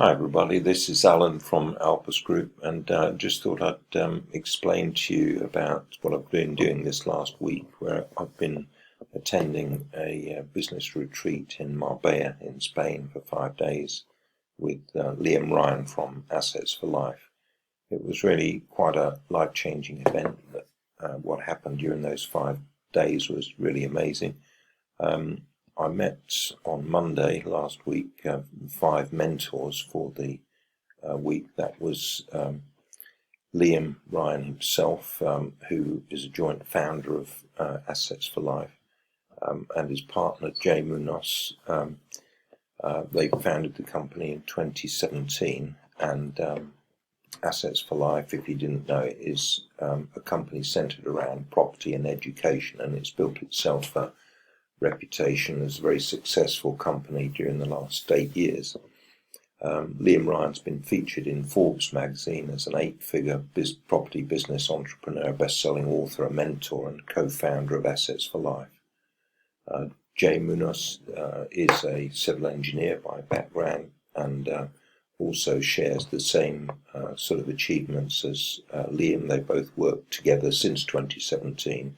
Hi everybody, this is Alan from Alpus Group, and just thought I'd explain to you about what I've been doing this last week, where I've been attending a business retreat in Marbella in Spain for 5 days with Liam Ryan from Assets for Life. It was really quite a life-changing event. What happened during those 5 days was really amazing. I met on Monday last week 5 mentors for the week. That was Liam Ryan himself, who is a joint founder of Assets for Life, and his partner Jay Munoz. They founded the company in 2017, and Assets for Life, if you didn't know it, is a company centered around property and education, and it's built itself a reputation as a very successful company during the last 8 years. Liam Ryan's been featured in Forbes magazine as an 8-figure property business entrepreneur, best-selling author, a mentor, and co-founder of Assets for Life. Jay Munoz is a civil engineer by background and also shares the same sort of achievements as Liam. They both worked together since 2017,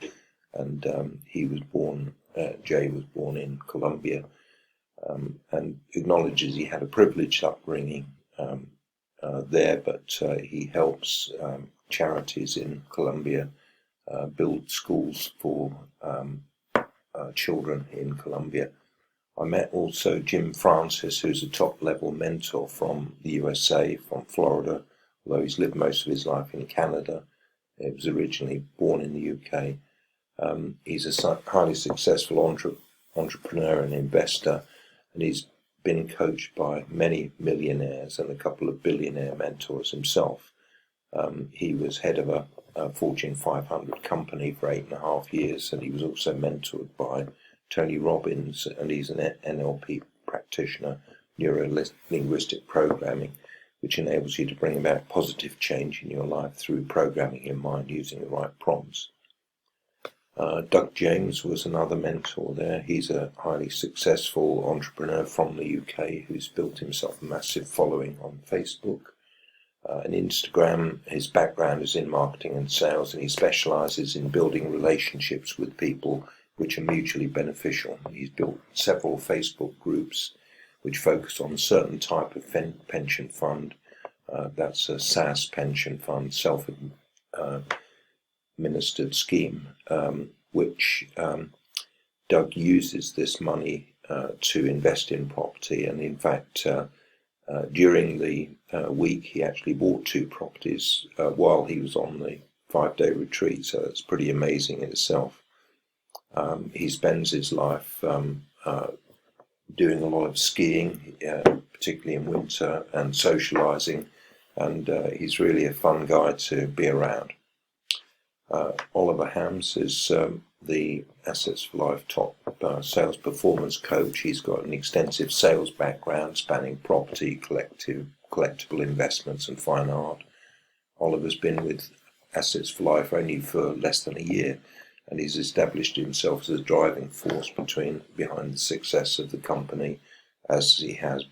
and Jay was born in Colombia, and acknowledges he had a privileged upbringing there, but he helps charities in Colombia build schools for children in Colombia. I met also Jim Francis, who's a top-level mentor from the USA, from Florida, although he's lived most of his life in Canada. He was originally born in the UK. He's a highly successful entrepreneur and investor, and he's been coached by many millionaires and a couple of billionaire mentors himself. He was head of a Fortune 500 company for 8.5 years, and he was also mentored by Tony Robbins, and he's an NLP practitioner, neuro-linguistic programming, which enables you to bring about positive change in your life through programming your mind using the right prompts. Doug James was another mentor there. He's a highly successful entrepreneur from the UK who's built himself a massive following on Facebook and Instagram. His background is in marketing and sales, and he specializes in building relationships with people which are mutually beneficial. He's built several Facebook groups which focus on a certain type of pension fund. That's a SAS pension fund, self-administered scheme, which Doug uses this money to invest in property. And in fact, during the week, he actually bought 2 properties while he was on the 5-day retreat, so that's pretty amazing in itself. He spends his life doing a lot of skiing, particularly in winter, and socializing, and he's really a fun guy to be around. Oliver Hams is the Assets for Life top sales performance coach. He's got an extensive sales background spanning property, collectible investments, and fine art. Oliver's been with Assets for Life only for less than a year, and he's established himself as a driving force behind the success of the company, as he has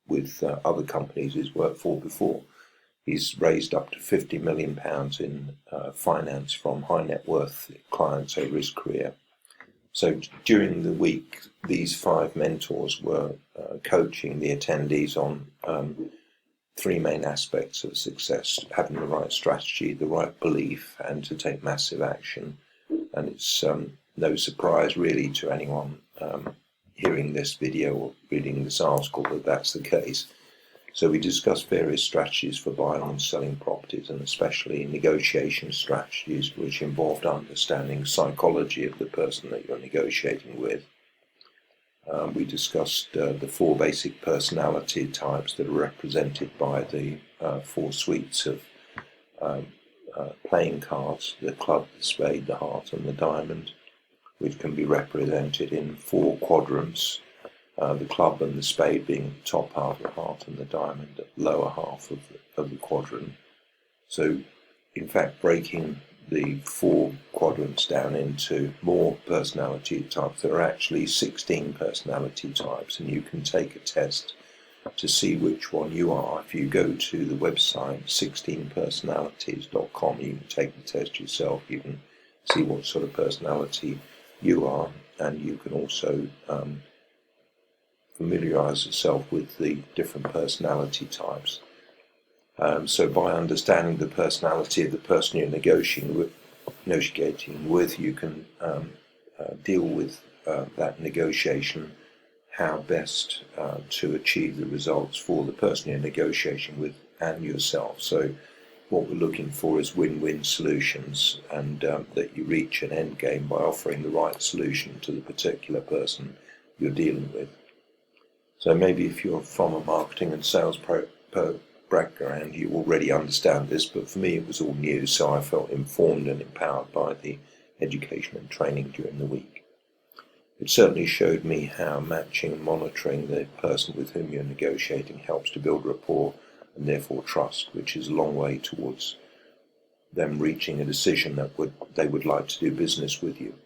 with other companies he's worked for before. He's raised up to £50 million in finance from high net worth clients over his career. So during the week, these 5 mentors were coaching the attendees on 3 main aspects of success: having the right strategy, the right belief, and to take massive action. And it's no surprise really to anyone hearing this video or reading this article that that's the case. So we discussed various strategies for buying and selling properties, and especially negotiation strategies, which involved understanding psychology of the person that you're negotiating with. We discussed the 4 basic personality types that are represented by the 4 suites of playing cards: the club, the spade, the heart, and the diamond, which can be represented in 4 quadrants. The club and the spade being the top half of the heart, and the diamond the lower half of the quadrant. So, in fact, breaking the 4 quadrants down into more personality types, there are actually 16 personality types, and you can take a test to see which one you are. If you go to the website 16personalities.com, you can take the test yourself. You can see what sort of personality you are, and you can also familiarize yourself with the different personality types. So by understanding the personality of the person you're negotiating with, you can deal with that negotiation, how best to achieve the results for the person you're negotiating with and yourself. So what we're looking for is win-win solutions, and that you reach an end game by offering the right solution to the particular person you're dealing with. So maybe if you're from a marketing and sales background, you already understand this, but for me it was all new, so I felt informed and empowered by the education and training during the week. It certainly showed me how matching and monitoring the person with whom you're negotiating helps to build rapport and therefore trust, which is a long way towards them reaching a decision that they would like to do business with you.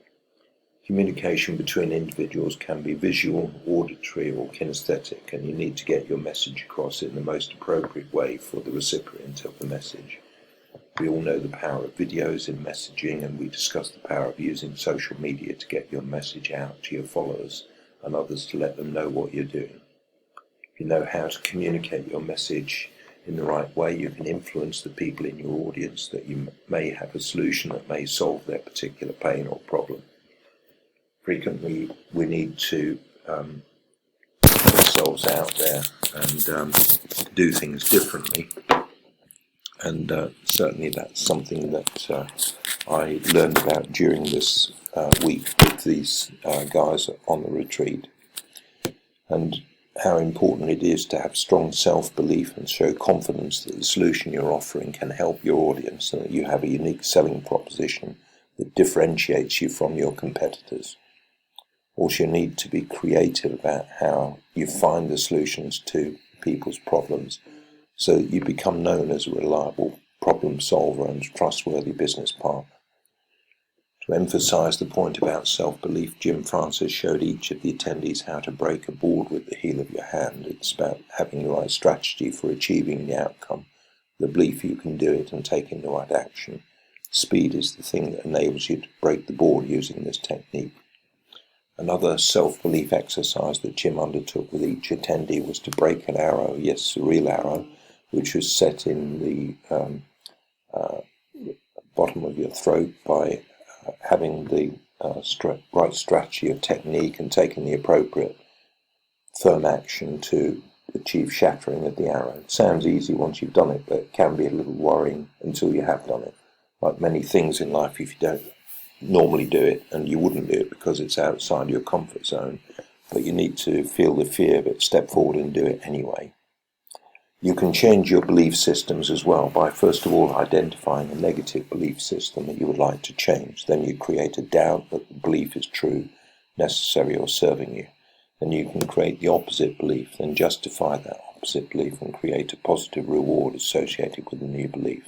Communication between individuals can be visual, auditory or kinesthetic, and you need to get your message across in the most appropriate way for the recipient of the message. We all know the power of videos in messaging, and we discussed the power of using social media to get your message out to your followers and others to let them know what you're doing. If you know how to communicate your message in the right way, you can influence the people in your audience that you may have a solution that may solve their particular pain or problem. Frequently, we need to put ourselves out there and do things differently. And certainly that's something that I learned about during this week with these guys on the retreat, and how important it is to have strong self-belief and show confidence that the solution you're offering can help your audience, and that you have a unique selling proposition that differentiates you from your competitors. Also, you need to be creative about how you find the solutions to people's problems, so that you become known as a reliable problem solver and trustworthy business partner. To emphasize the point about self-belief, Jim Francis showed each of the attendees how to break a board with the heel of your hand. It's about having the right strategy for achieving the outcome, the belief you can do it, and taking the right action. Speed is the thing that enables you to break the board using this technique. Another self-belief exercise that Jim undertook with each attendee was to break an arrow, yes, a real arrow, which was set in the bottom of your throat by having the right strategy or technique and taking the appropriate firm action to achieve shattering of the arrow. It sounds easy once you've done it, but it can be a little worrying until you have done it. Like many things in life, if you don't normally do it, and you wouldn't do it because it's outside your comfort zone, but you need to feel the fear of it, step forward and do it anyway. You can change your belief systems as well by first of all identifying a negative belief system that you would like to change. Then you create a doubt that the belief is true, necessary or serving you. Then you can create the opposite belief, then justify that opposite belief and create a positive reward associated with the new belief.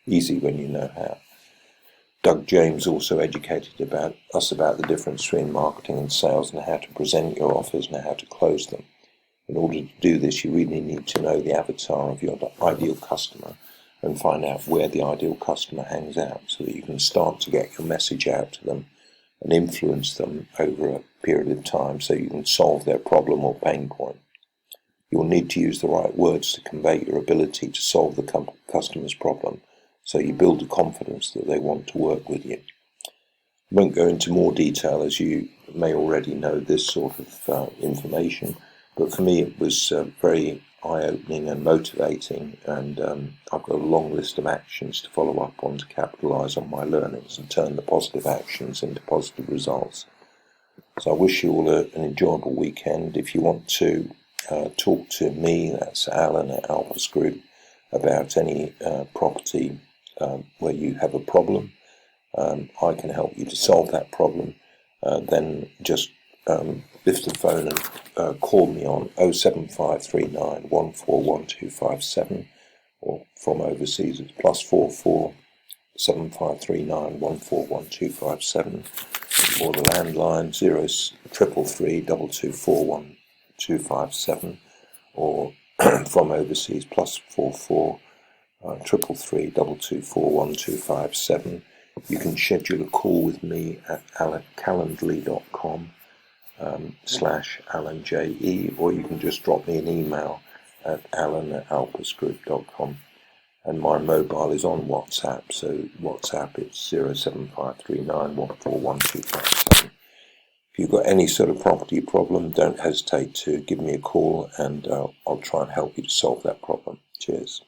Easy when you know how. Doug James also educated us about the difference between marketing and sales and how to present your offers and how to close them. In order to do this, you really need to know the avatar of your ideal customer and find out where the ideal customer hangs out so that you can start to get your message out to them and influence them over a period of time so you can solve their problem or pain point. You will need to use the right words to convey your ability to solve the customer's problem, so you build the confidence that they want to work with you. I won't go into more detail, as you may already know this sort of information, but for me it was very eye-opening and motivating, and I've got a long list of actions to follow up on to capitalise on my learnings and turn the positive actions into positive results. So I wish you all an enjoyable weekend. If you want to talk to me, that's Alan at Alpus Group, about any property where you have a problem, I can help you to solve that problem, then just lift the phone and call me on 07539 141257, or from overseas it's +44 7539 141257, or the landline 0333 2241 257, or from overseas, +44 333 224 1257. You can schedule a call with me at calendly.com /AlanJE, or you can just drop me an email at alan@alpusgroup.com. And my mobile is on WhatsApp, so WhatsApp it's 07539141257. If you've got any sort of property problem, don't hesitate to give me a call, and I'll try and help you to solve that problem. Cheers.